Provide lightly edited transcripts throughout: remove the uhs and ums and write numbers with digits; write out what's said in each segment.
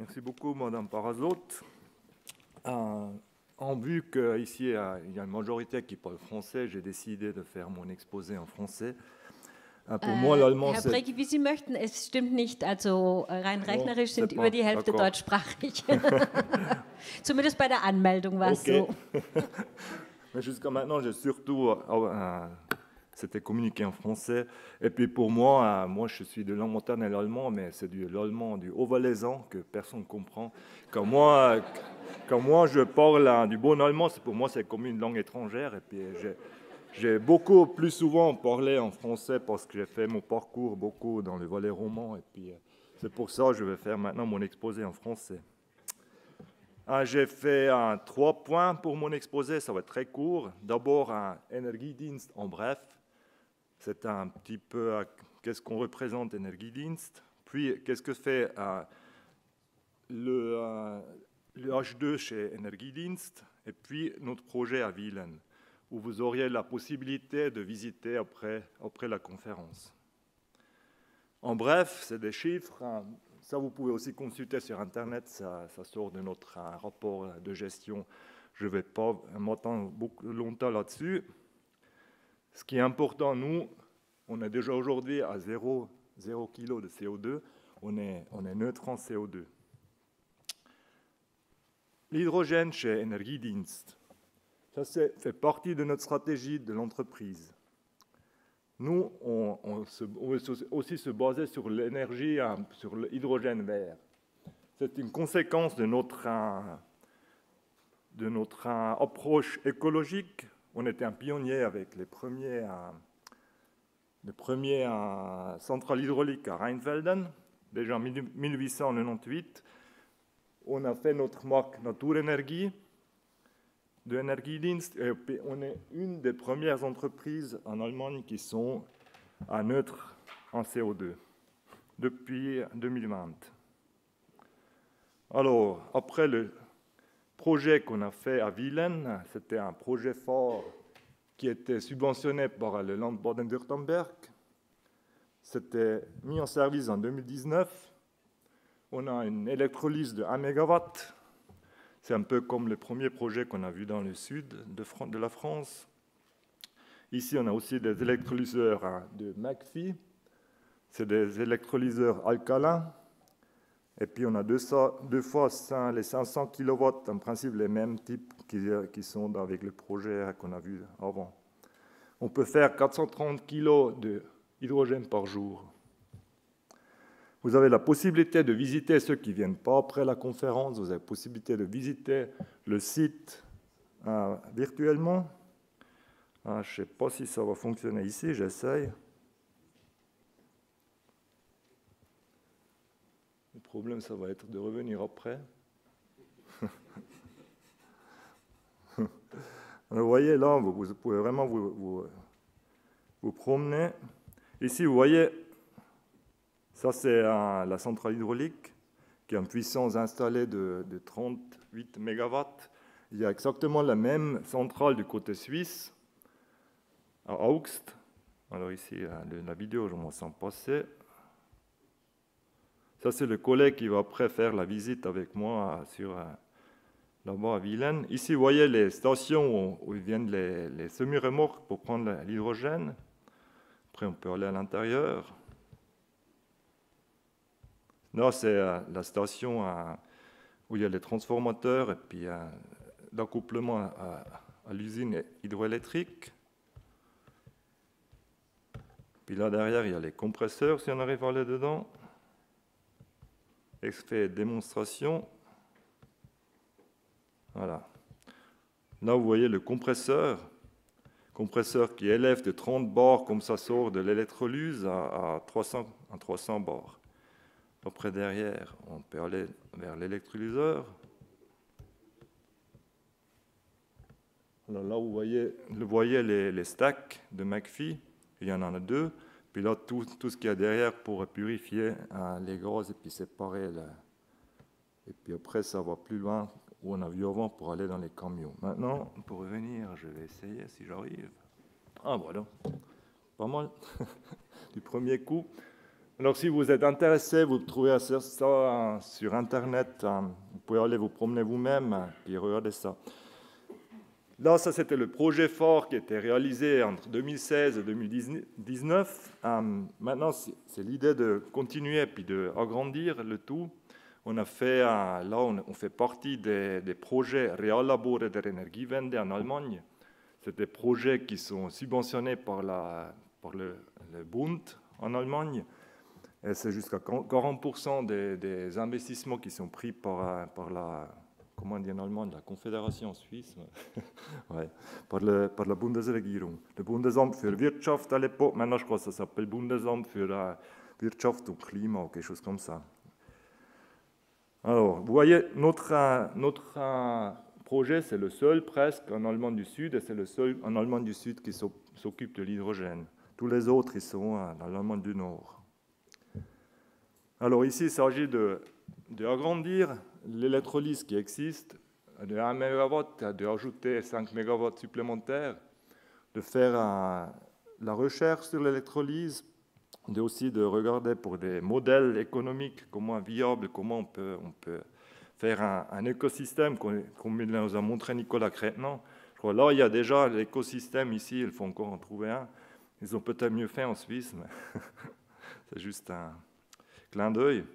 Merci beaucoup, Madame Parazot. En vue qu'ici, il y a une majorité qui parle français, j'ai décidé de faire mon exposé en français. Pour moi, l'allemand, Herr c'est... Brecki, wie Sie möchten, es stimmt nicht. Also rein rechnerisch c'est sind pas- über die Hälfte d'accord. deutschsprachig. Zumindest bei der Anmeldung war es Ok. so. Mais jusqu'à maintenant, j'ai surtout... c'était communiqué en français. Et puis pour moi, je suis de langue maternelle allemand, mais c'est de l'allemand du haut-valaisan que personne ne comprend. Quand moi, je parle du bon allemand, pour moi, c'est comme une langue étrangère. Et puis j'ai beaucoup plus souvent parlé en français parce que j'ai fait mon parcours beaucoup dans les Valais romans. Et puis c'est pour ça que je vais faire maintenant mon exposé en français. J'ai fait 3 points pour mon exposé, ça va être très court. D'abord, un Energiedienst en bref. C'est un petit peu qu'est-ce qu'on représente Energiedienst. Puis, qu'est-ce que fait le H2 chez Energiedienst. Et puis, notre projet à Wielen, où vous auriez la possibilité de visiter après la conférence. En bref, c'est des chiffres. Ça, vous pouvez aussi consulter sur Internet. Ça sort de notre rapport de gestion. Je ne vais pas m'attendre beaucoup longtemps là-dessus. Ce qui est important, nous, on est déjà aujourd'hui à 0 kg de CO2. On est neutre en CO2. L'hydrogène chez Energiedienst, ça fait partie de notre stratégie de l'entreprise. Nous, on veut aussi se baser sur l'énergie, sur l'hydrogène vert. C'est une conséquence de notre approche écologique. On était un pionnier avec les premières centrales hydrauliques à Rheinfelden, déjà en 1898. On a fait notre marque Naturenergie de Energiedienst et on est une des premières entreprises en Allemagne qui sont à neutre en CO2 depuis 2020. Alors, après le projet qu'on a fait à Wielen, c'était un projet fort qui était subventionné par le Land Baden-Württemberg. C'était mis en service en 2019. On a une électrolyse de 1 MW. C'est un peu comme le premier projet qu'on a vu dans le sud de la France. Ici, on a aussi des électrolyseurs de McPhy. C'est des électrolyseurs alcalins. Et puis, on a deux fois les 500 kW, en principe les mêmes types qui sont avec le projet qu'on a vu avant. On peut faire 430 kg d'hydrogène par jour. Vous avez la possibilité de visiter ceux qui ne viennent pas après la conférence. Vous avez la possibilité de visiter le site virtuellement. Je ne sais pas si ça va fonctionner ici, j'essaye. Le problème, ça va être de revenir après. Vous voyez là, vous pouvez vraiment vous promener. Ici, vous voyez, ça c'est la centrale hydraulique qui a une puissance installée de 38 MW. Il y a exactement la même centrale du côté suisse, à Augst. Alors ici, la vidéo, je m'en sens passer. Ça, c'est le collègue qui va après faire la visite avec moi là-bas à Wielen. Ici, vous voyez les stations où viennent les semi-remorques pour prendre l'hydrogène. Après, on peut aller à l'intérieur. Là, c'est la station où il y a les transformateurs et puis l'accouplement à l'usine hydroélectrique. Puis là, derrière, il y a les compresseurs, si on arrive à aller dedans. Extrait démonstration. Voilà. Là, vous voyez le compresseur qui élève de 30 bars, comme ça sort de l'électrolyse, à 300 bars. Après, derrière, on peut aller vers l'électrolyseur. Alors là, vous voyez les stacks de McPhy. Il y en a 2. Puis là, tout ce qu'il y a derrière pour purifier les gaz et puis séparer. Et puis après, ça va plus loin où on a vu avant pour aller dans les camions. Maintenant, pour revenir, je vais essayer si j'arrive. Ah, voilà. Pas mal. Du premier coup. Alors, si vous êtes intéressé, vous trouvez ça sur Internet. Vous pouvez aller vous promener vous-même et regarder ça. Là, ça, c'était le projet fort qui était réalisé entre 2016 et 2019. Maintenant, c'est l'idée de continuer et puis d'agrandir le tout. On a fait, là, on fait partie des projets Realabore der Energiewende en Allemagne. C'est des projets qui sont subventionnés par le Bund en Allemagne. Et c'est jusqu'à 40% des investissements qui sont pris par la, comment on dit en allemand, la Confédération suisse, ouais, par la Bundesregierung. Le Bundesamt für Wirtschaft à l'époque, maintenant je crois que ça s'appelle Bundesamt für Wirtschaft und Klima ou quelque chose comme ça. Alors, vous voyez, notre projet, c'est le seul presque en Allemagne du Sud, et c'est le seul en Allemagne du Sud qui s'occupe de l'hydrogène. Tous les autres, ils sont dans l'Allemagne du Nord. Alors ici, il s'agit d'agrandir l'électrolyse qui existe, de 1 MW, d'ajouter 5 MW supplémentaires, de faire la recherche sur l'électrolyse, aussi de regarder pour des modèles économiques, comment viables, comment on peut faire un écosystème, comme il nous a montré Nicolas Crétenant. Je crois là, il y a déjà l'écosystème ici, il faut encore en trouver un. Ils ont peut-être mieux fait en Suisse, mais c'est juste un clin d'œil.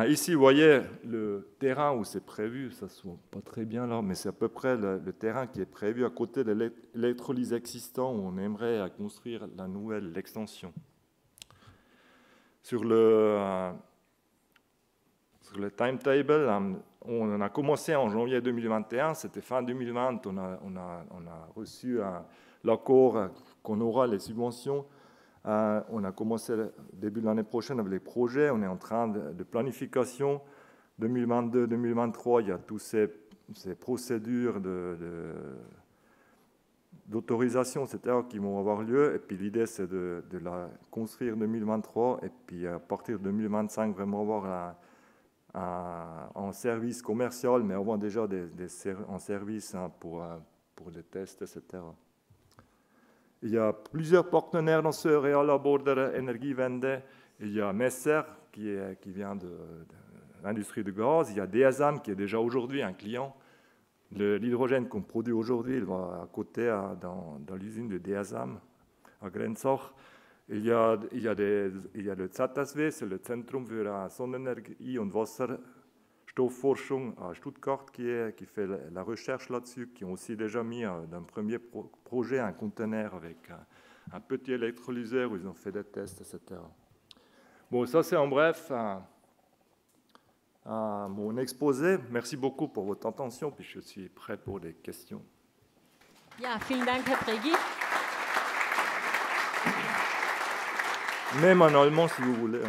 Ici, vous voyez le terrain où c'est prévu, ça ne se voit pas très bien là, mais c'est à peu près le terrain qui est prévu à côté de l'électrolyse existant où on aimerait construire la nouvelle extension. Sur le timetable, on a commencé en janvier 2021, c'était fin 2020, on a reçu l'accord qu'on aura les subventions. On a commencé début de l'année prochaine avec les projets, on est en train de planification. 2022-2023, il y a toutes ces procédures d'autorisation, etc., qui vont avoir lieu. Et puis l'idée, c'est de la construire 2023 et puis à partir de 2025, vraiment avoir en service commercial, mais avoir déjà en service pour des tests, etc. Il y a plusieurs partenaires dans ce Realabore der Energiewende. Il y a Messer qui vient de l'industrie du gaz. Il y a DSM qui est déjà aujourd'hui un client. L'hydrogène qu'on produit aujourd'hui, il va à côté dans l'usine de DSM à Grenzach. Il y a le ZSW, c'est le Zentrum für Sonnenenergie und Wasserstoffforschung à Stuttgart qui fait la recherche là-dessus, qui ont aussi déjà mis d'un premier projet un conteneur avec un petit électrolyseur où ils ont fait des tests, etc. Bon, ça c'est en bref mon exposé. Merci beaucoup pour votre attention, puis je suis prêt pour des questions. Ja, vielen Dank, Herr Preggi. Même en allemand, si vous voulez.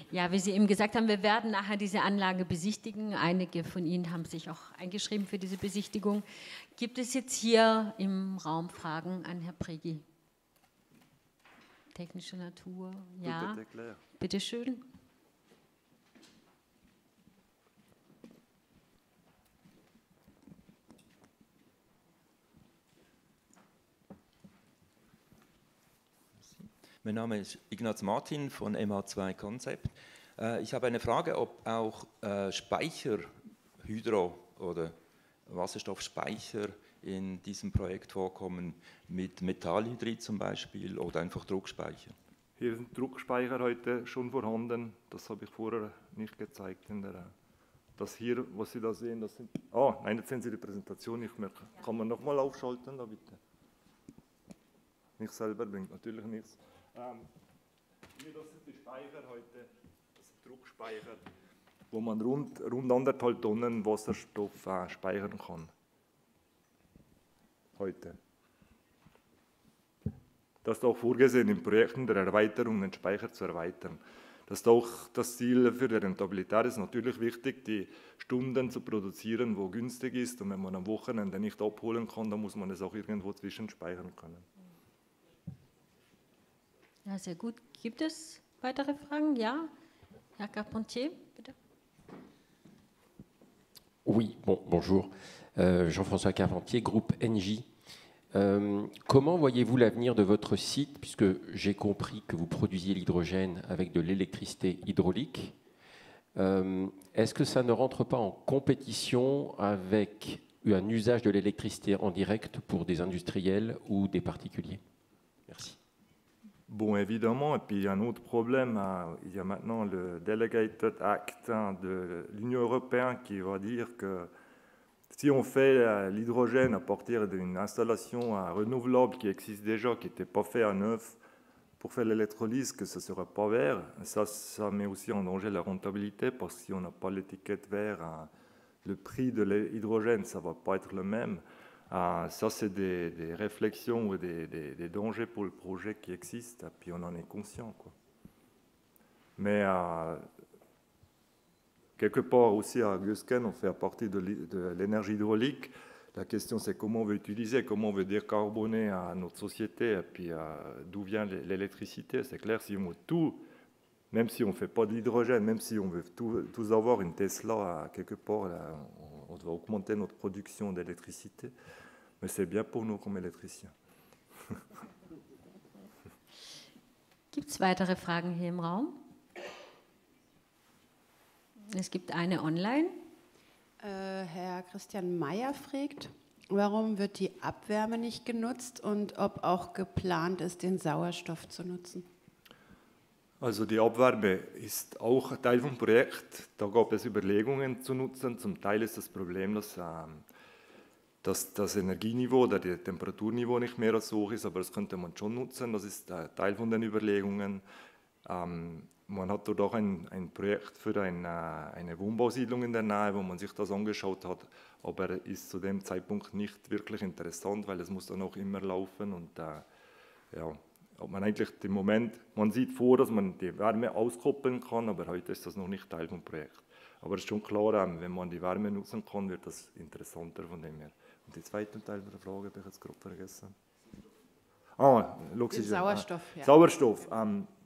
Ja, wie Sie eben gesagt haben, wir werden nachher diese Anlage besichtigen. Einige von Ihnen haben sich auch eingeschrieben für diese Besichtigung. Gibt es jetzt hier im Raum Fragen an Herrn Preggi? Technische Natur? Ja, bitte schön. Mein Name ist Ignaz Martin von MH2 Concept. Ich habe eine Frage, ob auch Speicher, Hydro- oder Wasserstoffspeicher in diesem Projekt vorkommen, mit Metallhydrid zum Beispiel oder einfach Druckspeicher. Hier sind Druckspeicher heute schon vorhanden, das habe ich vorher nicht gezeigt. Das hier, was Sie da sehen, das sind... Oh, nein, jetzt sehen Sie die Präsentation nicht mehr. Kann man nochmal aufschalten, da bitte? Mich selber bringt natürlich nichts. Hier, das sind die Speicher heute, das sind Druckspeicher, wo man rund 1,5 Tonnen Wasserstoff speichern kann. Heute. Das ist auch vorgesehen in Projekten der Erweiterung, den Speicher zu erweitern. Das ist auch das Ziel für die Rentabilität. Es ist natürlich wichtig, die Stunden zu produzieren, wo günstig ist. Und wenn man am Wochenende nicht abholen kann, dann muss man es auch irgendwo zwischenspeichern können. Ja, sehr gut. Gibt es weitere Fragen? Ja, Herr Carpentier, bitte. Oui, bonjour. Jean-François Carpentier, groupe NJ. Comment voyez-vous l'avenir de votre site, puisque j'ai compris que vous produisiez l'hydrogène avec de l'électricité hydraulique? Est-ce que ça ne rentre pas en compétition avec un usage de l'électricité en direct pour des industriels ou des particuliers? Merci. Bon, évidemment, et puis il y a un autre problème. Il y a maintenant le Delegated Act de l'Union européenne qui va dire que si on fait l'hydrogène à partir d'une installation renouvelable qui existe déjà, qui n'était pas fait à neuf, pour faire l'électrolyse, que ce ne sera pas vert, ça met aussi en danger la rentabilité, parce que si on n'a pas l'étiquette vert, le prix de l'hydrogène, ça ne va pas être le même. Ça, c'est des réflexions ou des dangers pour le projet qui existent, et puis on en est conscient, quoi. Mais quelque part aussi à Gösgen, on fait à partir de l'énergie hydraulique. La question, c'est comment on veut utiliser, comment on veut décarboner notre société, et puis d'où vient l'électricité. C'est clair, si on veut tout, même si on ne fait pas de l'hydrogène, même si on veut tous avoir une Tesla quelque part, là, on doit augmenter notre production d'électricité. Mais c'est bien pour nous comme électriciens. Gibt es weitere Fragen hier im Raum? Es gibt eine online. Herr Christian Meyer fragt, warum wird die Abwärme nicht genutzt und ob auch geplant ist, den Sauerstoff zu nutzen? Also die Abwärme ist auch Teil vom Projekt. Da gab es Überlegungen zu nutzen. Zum Teil ist das Problem, dass das Energieniveau oder das Temperaturniveau nicht mehr so hoch ist, aber das könnte man schon nutzen. Das ist Teil von den Überlegungen. Man hat dort auch ein Projekt für eine Wohnbausiedlung in der Nähe, wo man sich das angeschaut hat, aber ist zu dem Zeitpunkt nicht wirklich interessant, weil es muss dann auch immer laufen und ja, ob man eigentlich im Moment, man sieht vor, dass man die Wärme auskoppeln kann, aber heute ist das noch nicht Teil vom Projekt. Aber es ist schon klar, wenn man die Wärme nutzen kann, wird das interessanter von dem her. Und den zweiten Teil der Frage habe ich jetzt gerade vergessen. Den Sauerstoff. Ja. Sauerstoff.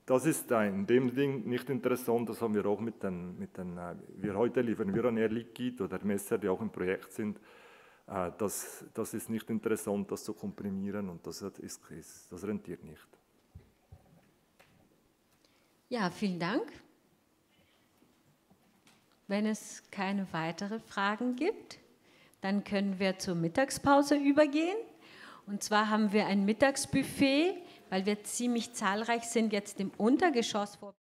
Das ist in dem Ding nicht interessant, das haben wir auch wir heute liefern wir an Air Liquide oder Messer, die auch im Projekt sind. Das ist nicht interessant, das zu komprimieren und das rentiert nicht. Ja, vielen Dank. Wenn es keine weiteren Fragen gibt, dann können wir zur Mittagspause übergehen. Und zwar haben wir ein Mittagsbuffet, weil wir ziemlich zahlreich sind, jetzt im Untergeschoss vor.